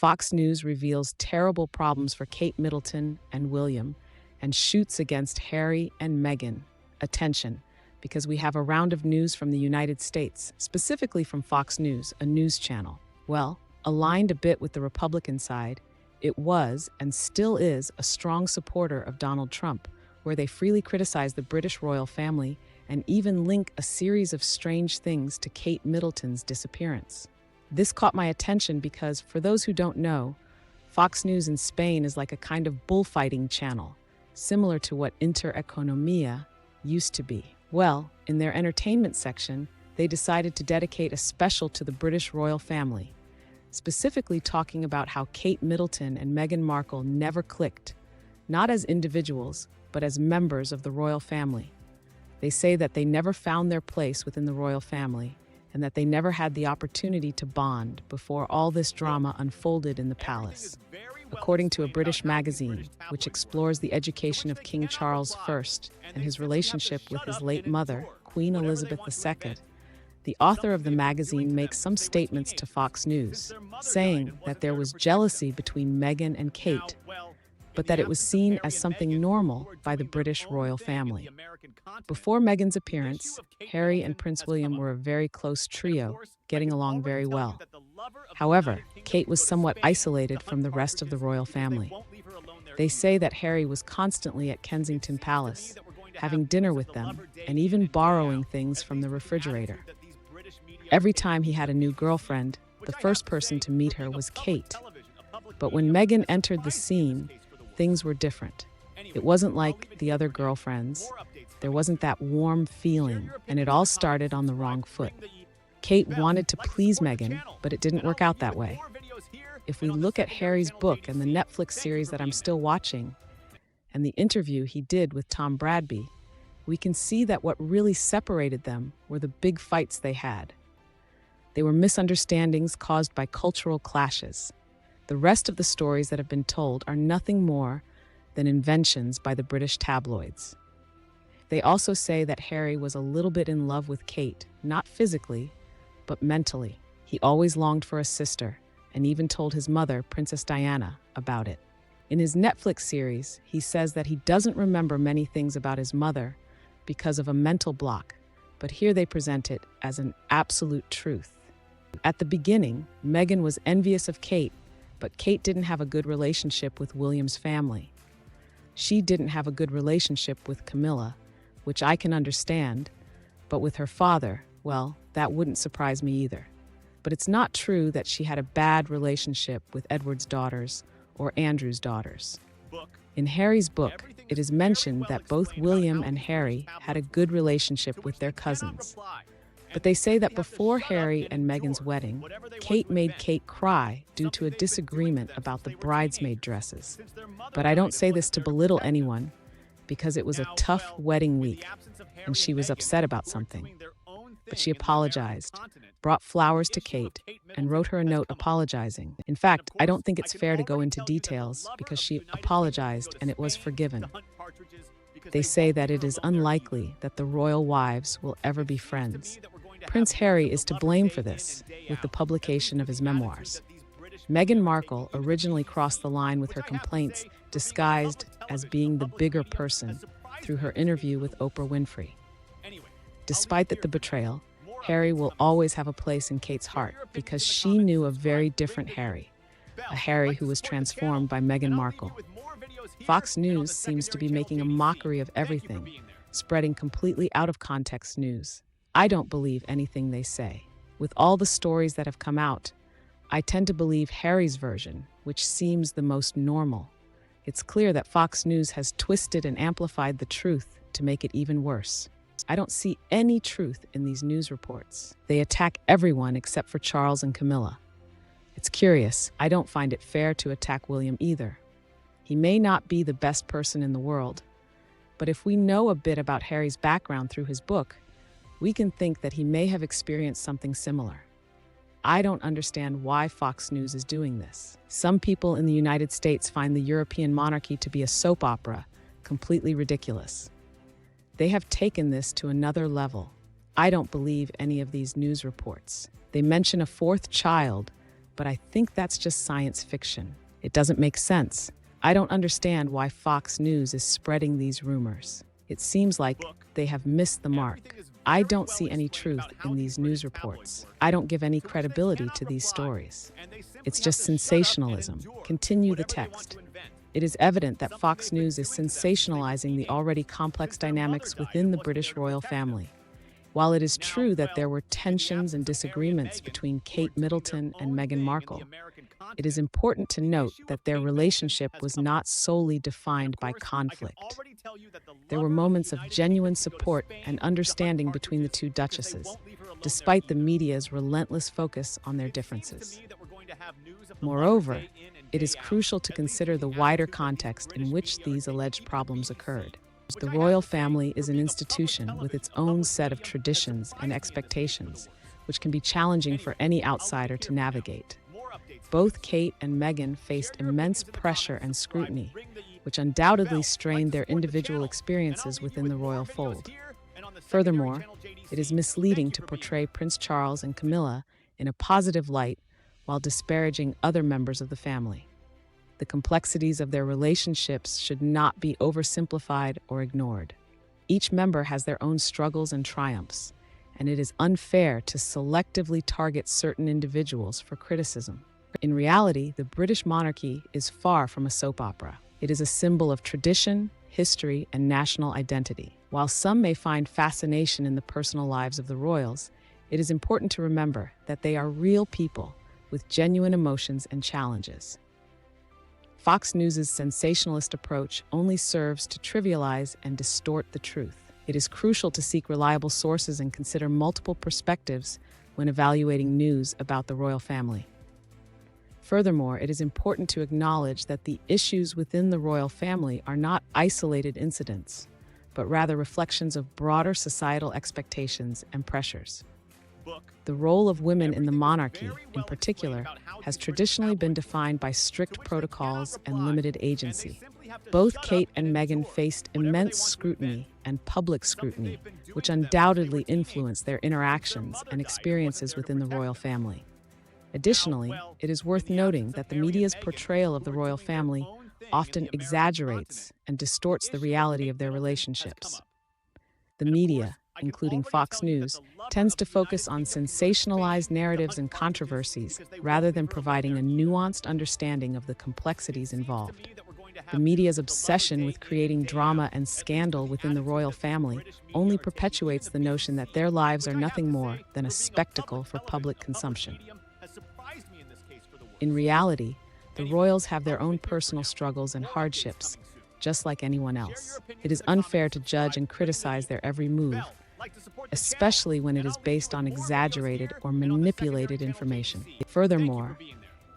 Fox News reveals terrible problems for Kate Middleton and William and shoots against Harry and Meghan. Attention, because we have a round of news from the United States, specifically from Fox News, a news channel. Well, aligned a bit with the Republican side, it was and still is a strong supporter of Donald Trump, where they freely criticize the British royal family and even link a series of strange things to Kate Middleton's disappearance. This caught my attention because, for those who don't know, Fox News in Spain is like a kind of bullfighting channel, similar to what Intereconomía used to be. Well, in their entertainment section, they decided to dedicate a special to the British royal family, specifically talking about how Kate Middleton and Meghan Markle never clicked, not as individuals, but as members of the royal family. They say that they never found their place within the royal family, and that they never had the opportunity to bond before all this drama unfolded in the palace. According to a British magazine, which explores the education of King Charles I and his relationship with his late mother, Queen Elizabeth II, the author of the magazine makes some statements to Fox News, saying that there was jealousy between Meghan and Kate, but that it was seen as something normal by the British royal family. Before Meghan's appearance, Harry and Prince William were a very close trio, getting along very well. However, Kate was somewhat isolated from the rest of the royal family. They say that Harry was constantly at Kensington Palace, having dinner with them, and even borrowing things from the refrigerator. Every time he had a new girlfriend, the first person to meet her was Kate. But when Meghan entered the scene, things were different. It wasn't like the other girlfriends. There wasn't that warm feeling, and it all started on the wrong foot. Kate wanted to please Meghan, but it didn't work out that way. If we look at Harry's book and the Netflix series that I'm still watching, and the interview he did with Tom Bradby, we can see that what really separated them were the big fights they had. They were misunderstandings caused by cultural clashes. The rest of the stories that have been told are nothing more than inventions by the British tabloids. They also say that Harry was a little bit in love with Kate, not physically, but mentally. He always longed for a sister, and even told his mother, Princess Diana, about it. In his Netflix series, he says that he doesn't remember many things about his mother because of a mental block, but here they present it as an absolute truth. At the beginning, Meghan was envious of Kate, but Kate didn't have a good relationship with William's family. She didn't have a good relationship with Camilla, which I can understand, but with her father, well, that wouldn't surprise me either. But it's not true that she had a bad relationship with Edward's daughters or Andrew's daughters. In Harry's book, it is mentioned that both William and Harry had a good relationship with their cousins. But they say that before Harry and Meghan's wedding, Kate made Kate cry due to a disagreement about the bridesmaid dresses. But I don't say this to belittle anyone, because it was a tough wedding week, and she was upset about something. But she apologized, brought flowers to Kate, and wrote her a note apologizing. In fact, I don't think it's fair to go into details because she apologized and it was forgiven. They say that it is unlikely that the royal wives will ever be friends. Prince Harry is to blame for this, with the publication of his memoirs. Meghan Markle originally crossed the line with her complaints disguised as being the bigger person through her interview with Oprah Winfrey. Despite the betrayal, Harry will always have a place in Kate's heart because she knew a very different Harry, a Harry who was transformed by Meghan Markle. Fox News seems to be making a mockery of everything, spreading completely out of context news. I don't believe anything they say. With all the stories that have come out, I tend to believe Harry's version, which seems the most normal. It's clear that Fox News has twisted and amplified the truth to make it even worse. I don't see any truth in these news reports. They attack everyone except for Charles and Camilla. It's curious. I don't find it fair to attack William either. He may not be the best person in the world, but if we know a bit about Harry's background through his book, we can think that he may have experienced something similar. I don't understand why Fox News is doing this. Some people in the United States find the European monarchy to be a soap opera, completely ridiculous. They have taken this to another level. I don't believe any of these news reports. They mention a fourth child, but I think that's just science fiction. It doesn't make sense. I don't understand why Fox News is spreading these rumors. It seems like they have missed the mark. I don't see any truth in these news reports. I don't give any credibility to these stories. It's just sensationalism. Continue the text. It is evident that Fox News is sensationalizing the already complex dynamics within the British royal family. While it is true that there were tensions and disagreements between Kate Middleton and Meghan Markle, it is important to note that their relationship was not solely defined by conflict. There were moments of genuine support and understanding between the two duchesses, despite the media's relentless focus on their differences. Moreover, it is crucial to consider the wider context in which these alleged problems occurred. The royal family is an institution with its own set of traditions and expectations, which can be challenging for any outsider to navigate. Both Kate and Meghan faced immense pressure and scrutiny, which undoubtedly strained their individual experiences within the royal fold. Furthermore, it is misleading to portray Prince Charles and Camilla in a positive light while disparaging other members of the family. The complexities of their relationships should not be oversimplified or ignored. Each member has their own struggles and triumphs, and it is unfair to selectively target certain individuals for criticism. In reality, the British monarchy is far from a soap opera. It is a symbol of tradition, history, and national identity. While some may find fascination in the personal lives of the royals, it is important to remember that they are real people with genuine emotions and challenges. Fox News' sensationalist approach only serves to trivialize and distort the truth. It is crucial to seek reliable sources and consider multiple perspectives when evaluating news about the royal family. Furthermore, it is important to acknowledge that the issues within the royal family are not isolated incidents, but rather reflections of broader societal expectations and pressures. The role of women in the monarchy, in particular, has traditionally been defined by strict protocols and limited agency. Both Kate and Meghan faced immense scrutiny and public scrutiny, which undoubtedly influenced their interactions and experiences within the royal family. Additionally, it is worth noting that the media's portrayal of the royal family often exaggerates and distorts the reality of their relationships. The media, including Fox News, tends to focus on sensationalized narratives and controversies rather than providing a nuanced understanding of the complexities involved. The media's obsession with creating drama and scandal within the royal family only perpetuates the notion that their lives are nothing more than a spectacle for public consumption. In reality, the royals have their own personal struggles and hardships, just like anyone else. It is unfair to judge and criticize their every move, especially when it is based on exaggerated or manipulated information. Furthermore,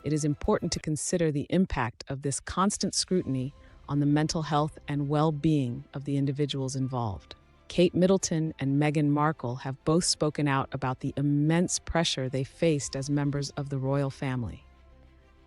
it is important to consider the impact of this constant scrutiny on the mental health and well-being of the individuals involved. Kate Middleton and Meghan Markle have both spoken out about the immense pressure they faced as members of the royal family.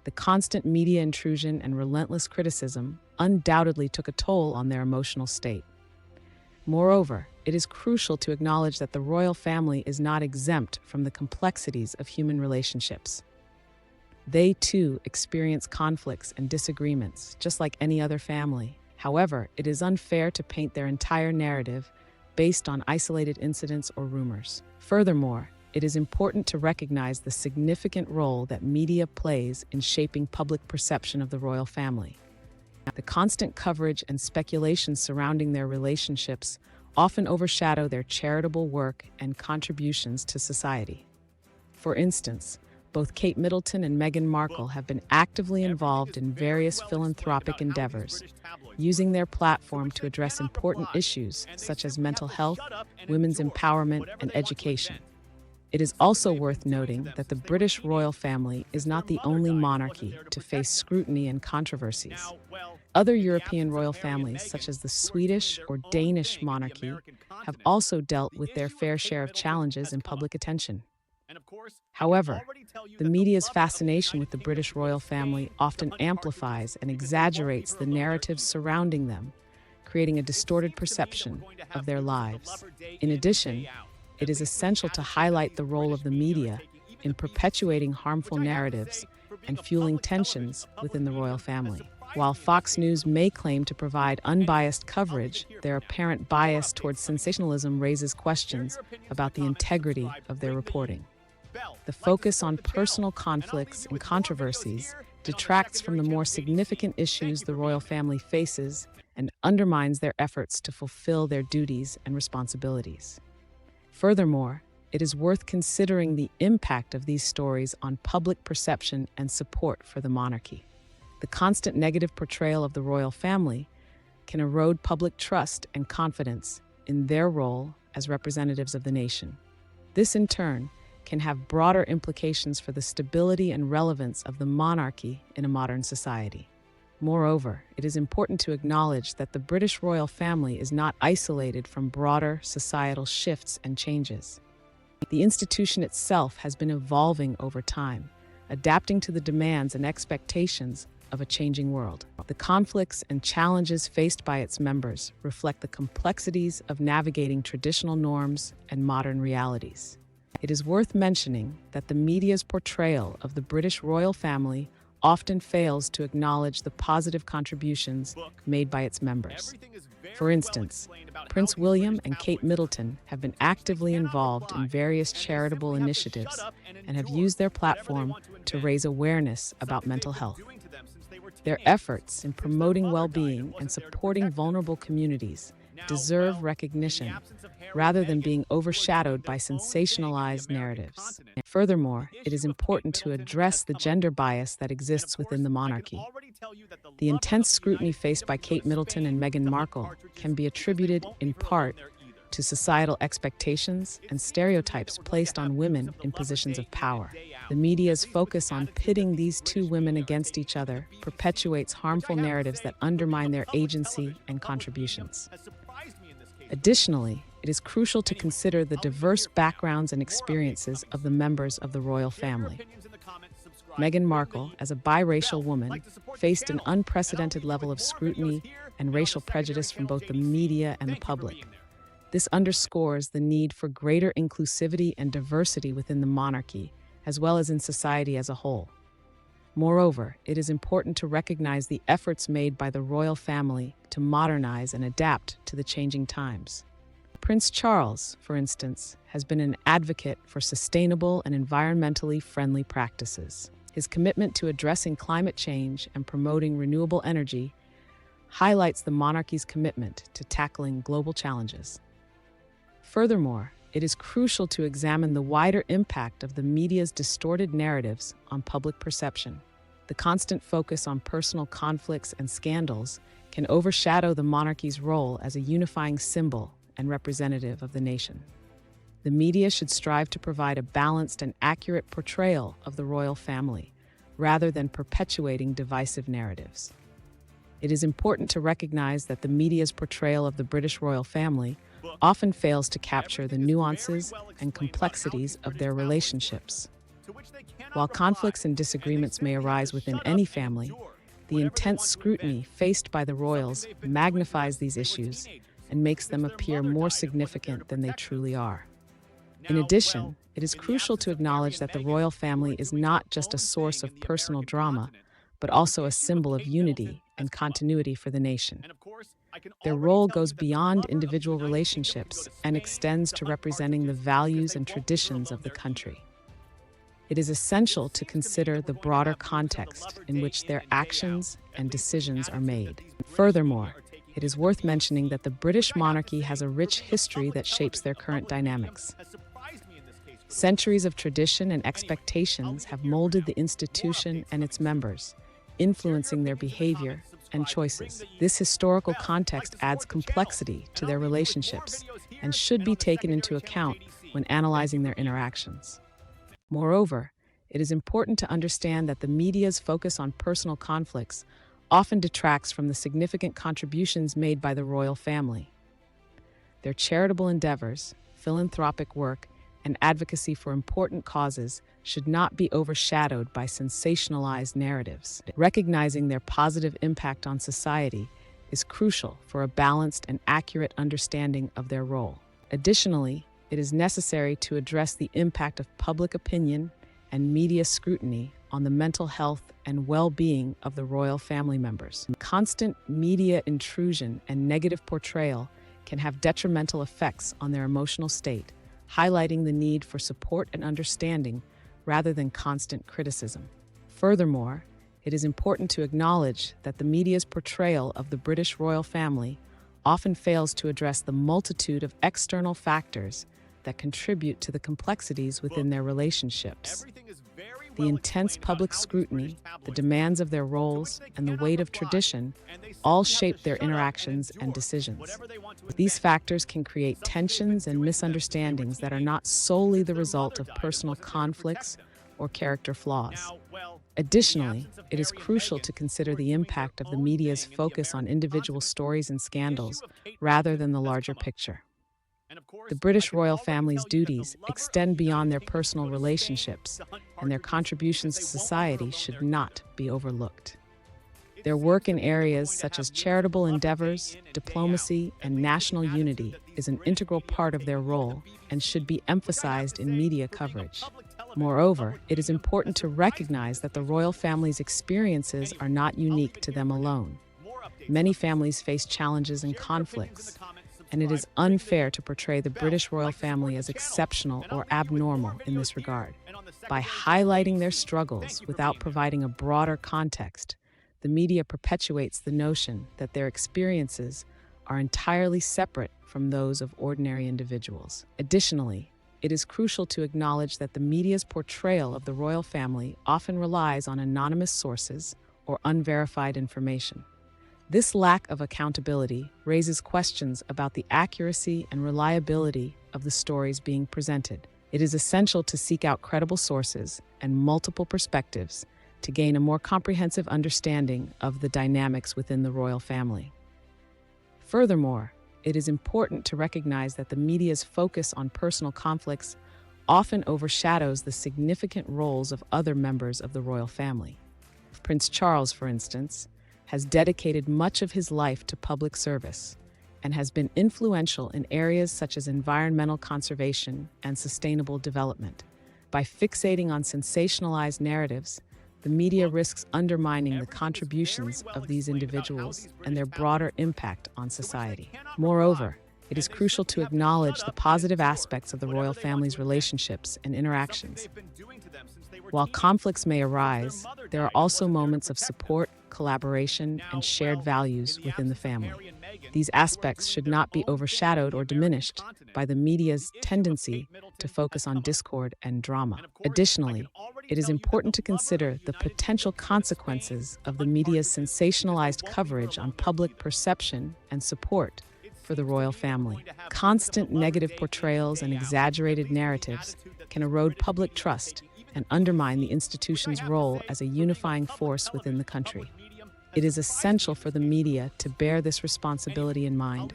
The constant media intrusion and relentless criticism undoubtedly took a toll on their emotional state. Moreover, it is crucial to acknowledge that the royal family is not exempt from the complexities of human relationships. They, too, experience conflicts and disagreements, just like any other family. However, it is unfair to paint their entire narrative based on isolated incidents or rumors. Furthermore, it is important to recognize the significant role that media plays in shaping public perception of the royal family. The constant coverage and speculation surrounding their relationships often overshadow their charitable work and contributions to society. For instance, both Kate Middleton and Meghan Markle have been actively involved in various philanthropic endeavors, using their platform to address important issues such as mental health, women's empowerment, and education. It is also worth noting that the British royal family is not the only monarchy to face scrutiny and controversies. Other European royal families, such as the Swedish or Danish monarchy, have also dealt with their fair share of challenges in public attention. However, the media's fascination with the British royal family often amplifies and exaggerates the narratives surrounding them, creating a distorted perception of their lives. In addition, it is essential to highlight the role of the media in perpetuating harmful narratives and fueling tensions within the royal family. While Fox News may claim to provide unbiased coverage, their apparent bias towards sensationalism raises questions about the integrity of their reporting. The focus on personal conflicts and controversies detracts from the more significant issues the royal family faces and undermines their efforts to fulfill their duties and responsibilities. Furthermore, it is worth considering the impact of these stories on public perception and support for the monarchy. The constant negative portrayal of the royal family can erode public trust and confidence in their role as representatives of the nation. This, in turn, can have broader implications for the stability and relevance of the monarchy in a modern society. Moreover, it is important to acknowledge that the British royal family is not isolated from broader societal shifts and changes. The institution itself has been evolving over time, adapting to the demands and expectations of a changing world. The conflicts and challenges faced by its members reflect the complexities of navigating traditional norms and modern realities. It is worth mentioning that the media's portrayal of the British royal family often fails to acknowledge the positive contributions made by its members. For instance, Prince William and Kate Middleton have been actively involved in various charitable initiatives and have used their platform to raise awareness about mental health. Their efforts in promoting well-being and supporting vulnerable communities deserve recognition rather than being overshadowed by sensationalized narratives. Furthermore, it is important to address the gender bias that exists within the monarchy. The intense scrutiny faced by Kate Middleton and Meghan Markle can be attributed in part to societal expectations and stereotypes placed on women in positions of power. The media's focus on pitting these two women against each other perpetuates harmful narratives that undermine their agency and contributions. Additionally, it is crucial to consider the diverse backgrounds and experiences of the members of the royal family. Meghan Markle, as a biracial woman, faced an unprecedented level of scrutiny and racial prejudice from both the media and the public. This underscores the need for greater inclusivity and diversity within the monarchy, as well as in society as a whole. Moreover, it is important to recognize the efforts made by the royal family to modernize and adapt to the changing times. Prince Charles, for instance, has been an advocate for sustainable and environmentally friendly practices. His commitment to addressing climate change and promoting renewable energy highlights the monarchy's commitment to tackling global challenges. Furthermore, it is crucial to examine the wider impact of the media's distorted narratives on public perception. The constant focus on personal conflicts and scandals can overshadow the monarchy's role as a unifying symbol and representative of the nation. The media should strive to provide a balanced and accurate portrayal of the royal family, rather than perpetuating divisive narratives. It is important to recognize that the media's portrayal of the British royal family often fails to capture the nuances and complexities of their relationships. While conflicts and disagreements may arise within any family, the intense scrutiny faced by the royals magnifies these issues and makes them appear more significant than they truly are. In addition, it is crucial to acknowledge that the royal family is not just a source of personal drama, but also a symbol of unity and continuity for the nation. Their role goes beyond individual relationships and extends to representing the values and traditions of the country. It is essential to consider the broader context in which their actions and decisions are made. Furthermore, it is worth mentioning that the British monarchy has a rich history that shapes their current dynamics. Centuries of tradition and expectations have molded the institution and its members, influencing their behavior and choices. This historical context adds complexity to their relationships and should be taken into account when analyzing their interactions. Moreover, it is important to understand that the media's focus on personal conflicts often detracts from the significant contributions made by the royal family. Their charitable endeavors, philanthropic work, and advocacy for important causes should not be overshadowed by sensationalized narratives. Recognizing their positive impact on society is crucial for a balanced and accurate understanding of their role. Additionally, it is necessary to address the impact of public opinion and media scrutiny on the mental health and well-being of the royal family members. Constant media intrusion and negative portrayal can have detrimental effects on their emotional state, highlighting the need for support and understanding rather than constant criticism. Furthermore, it is important to acknowledge that the media's portrayal of the British royal family often fails to address the multitude of external factors that contribute to the complexities within their relationships. The intense public scrutiny, the demands of their roles, and the weight of tradition all shape their interactions and decisions. These factors can create tensions and misunderstandings that are not solely the result of personal conflicts or character flaws. Additionally, it is crucial to consider the impact of the media's focus on individual stories and scandals rather than the larger picture. The British royal family's duties extend beyond their personal relationships, and their contributions to society should not be overlooked. Their work in areas such as charitable endeavors, diplomacy, and national unity is an integral part of their role and should be emphasized in media coverage. Moreover, it is important to recognize that the royal family's experiences are not unique to them alone. Many families face challenges and conflicts, and it is unfair to portray the British royal family as exceptional or abnormal in this regard. By highlighting their struggles without providing a broader context, the media perpetuates the notion that their experiences are entirely separate from those of ordinary individuals. Additionally, it is crucial to acknowledge that the media's portrayal of the royal family often relies on anonymous sources or unverified information. This lack of accountability raises questions about the accuracy and reliability of the stories being presented. It is essential to seek out credible sources and multiple perspectives to gain a more comprehensive understanding of the dynamics within the royal family. Furthermore, it is important to recognize that the media's focus on personal conflicts often overshadows the significant roles of other members of the royal family. Prince Charles, for instance, has dedicated much of his life to public service and has been influential in areas such as environmental conservation and sustainable development. By fixating on sensationalized narratives, the media risks undermining the contributions of these individuals and their broader impact on society. Moreover, it is crucial to acknowledge the positive aspects of the royal family's relationships and interactions. While conflicts may arise, there are also moments of support, collaboration, and shared values within the family. These aspects should not be overshadowed or diminished by the media's tendency to focus on discord and drama. Additionally, it is important to consider the potential consequences of the media's sensationalized coverage on public perception and support for the royal family. Constant negative portrayals and exaggerated narratives can erode public trust and undermine the institution's role as a unifying force within the country. It is essential for the media to bear this responsibility in mind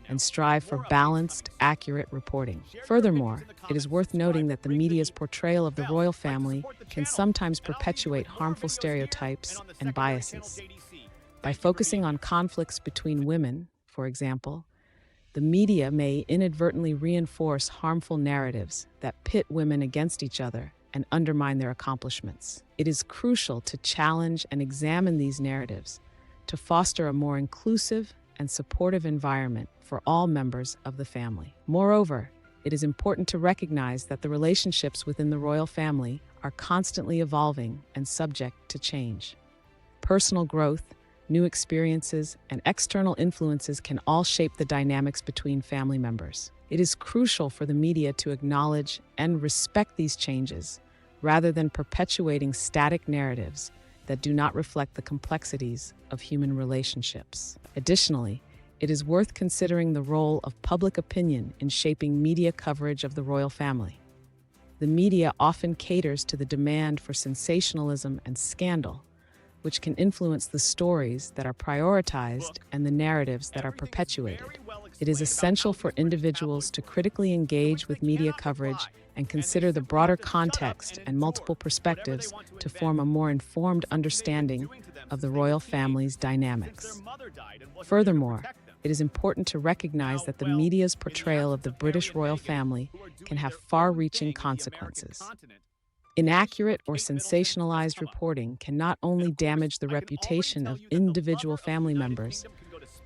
and strive for balanced, accurate reporting. Furthermore, it is worth noting that the media's portrayal of the royal family can sometimes perpetuate harmful stereotypes and biases. By focusing on conflicts between women, for example, the media may inadvertently reinforce harmful narratives that pit women against each other and undermine their accomplishments. It is crucial to challenge and examine these narratives to foster a more inclusive and supportive environment for all members of the family. Moreover, it is important to recognize that the relationships within the royal family are constantly evolving and subject to change. Personal growth, new experiences, and external influences can all shape the dynamics between family members. It is crucial for the media to acknowledge and respect these changes, rather than perpetuating static narratives that do not reflect the complexities of human relationships. Additionally, it is worth considering the role of public opinion in shaping media coverage of the royal family. The media often caters to the demand for sensationalism and scandal, which can influence the stories that are prioritized and the narratives that are perpetuated. It is essential for individuals to critically engage with media coverage and consider the broader context and multiple perspectives to form a more informed understanding of the royal family's dynamics. Furthermore, it is important to recognize that the media's portrayal of the British royal family can have far-reaching consequences. Inaccurate or sensationalized reporting can not only damage the reputation of individual family members,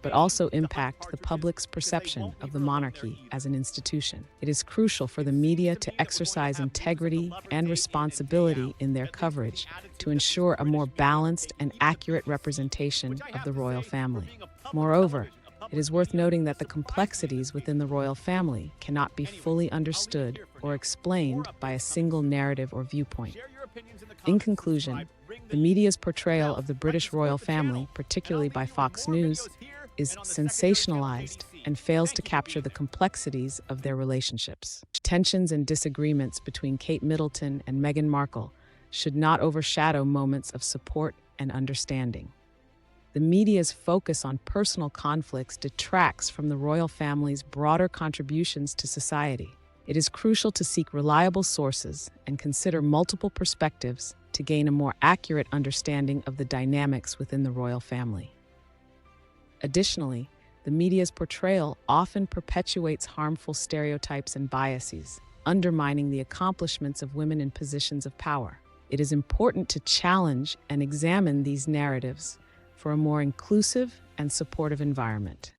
but also impact the public's perception of the monarchy as an institution. It is crucial for the media to exercise integrity and responsibility in their coverage to ensure a more balanced and accurate representation of the royal family. Moreover, it is worth noting that the complexities within the royal family cannot be fully understood or explained by a single narrative or viewpoint. In conclusion, the media's portrayal of the British royal family, particularly by Fox News, is sensationalized and fails to capture the complexities of their relationships. Tensions and disagreements between Kate Middleton and Meghan Markle should not overshadow moments of support and understanding. The media's focus on personal conflicts detracts from the royal family's broader contributions to society. It is crucial to seek reliable sources and consider multiple perspectives to gain a more accurate understanding of the dynamics within the royal family. Additionally, the media's portrayal often perpetuates harmful stereotypes and biases, undermining the accomplishments of women in positions of power. It is important to challenge and examine these narratives for a more inclusive and supportive environment.